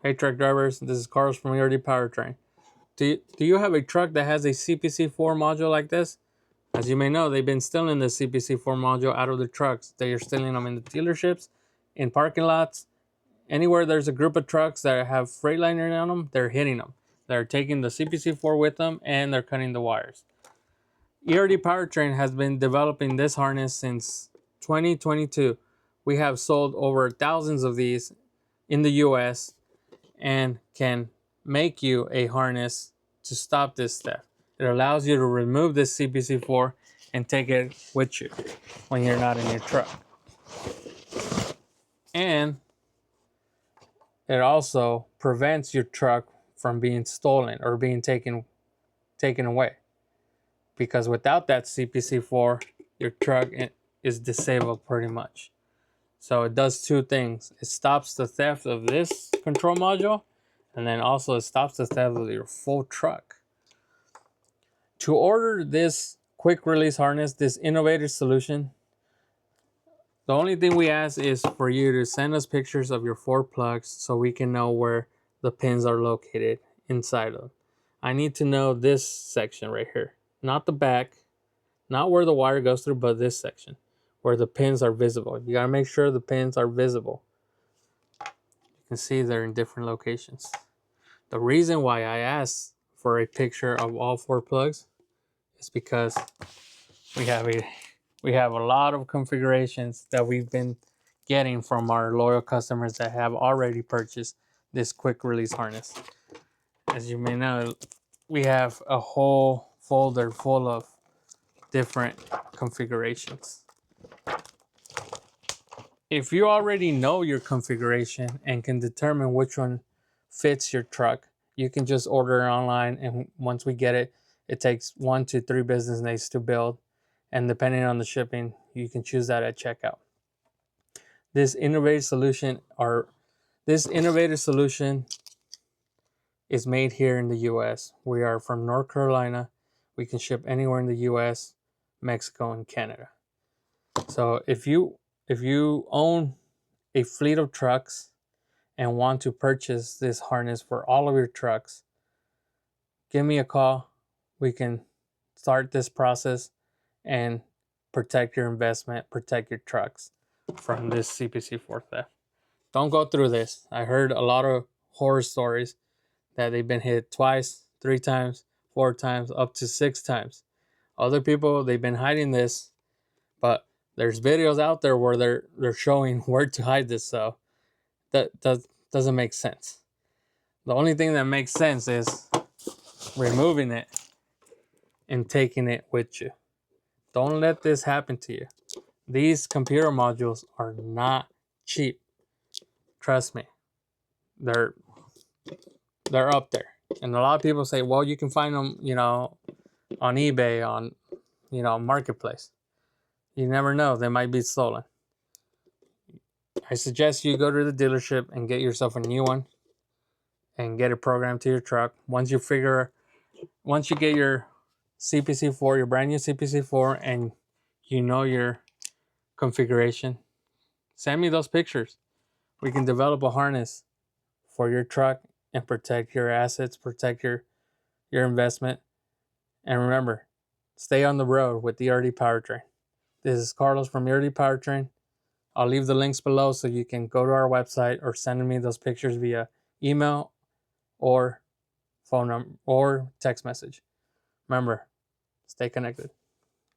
Hey truck drivers, this is Carlos from Powertrain. Do you have a truck that has a CPC4 module like this? As you may know, they've been stealing the CPC4 module out of the trucks. They are stealing them in the dealerships, in parking lots, anywhere there's a group of trucks that have Freighliner on them, they're hitting them. They're taking the CPC4 with them and they're cutting the wires. Powertrain has been developing this harness since 2022. We have sold over thousands of these in the US and can make you a harness to stop this theft. It allows you to remove this CPC4 and take it with you when you're not in your truck. And it also prevents your truck from being stolen or being taken away. Because without that CPC4, your truck is disabled pretty much. So it does two things. It stops the theft of this control module, and then also it stops the theft of your full truck. To order this quick release harness, this innovative solution, the only thing we ask is for you to send us pictures of your 4 plugs so we can know where the pins are located inside of them. I need to know this section right here, not the back, not where the wire goes through, but this section where the pins are visible. You gotta make sure the pins are visible. You can see they're in different locations. The reason why I asked for a picture of all 4 plugs is because we have a lot of configurations that we've been getting from our loyal customers that have already purchased this quick release harness. As you may know, we have a whole folder full of different configurations. If you already know your configuration and can determine which one fits your truck, you can just order it online, and once we get it, it takes 1 to 3 business days to build, and depending on the shipping, you can choose that at checkout. This innovative solution is made here in the US. We are from North Carolina. We can ship anywhere in the US, Mexico, and Canada. So if you own a fleet of trucks and want to purchase this harness for all of your trucks, give me a call. We can start this process and protect your investment, protect your trucks from this CPC4 theft. Don't go through this. I heard a lot of horror stories that they've been hit twice, 3 times, 4 times, up to 6 times. Other people, they've been hiding this, but there's videos out there where they're showing where to hide this, so that doesn't make sense. The only thing that makes sense is removing it and taking it with you. Don't let this happen to you. These computer modules are not cheap. Trust me. They're up there. And a lot of people say, well, you can find them, on eBay, on, Marketplace. You never know. They might be stolen. I suggest you go to the dealership and get yourself a new one and get it programmed to your truck. Once you get your CPC4, your brand new CPC4, and you know your configuration, send me those pictures. We can develop a harness for your truck and protect your assets, protect your investment. And remember, stay on the road with the Powertrain. This is Carlos from Powertrain. I'll leave the links below so you can go to our website or send me those pictures via email or phone number or text message. Remember, stay connected.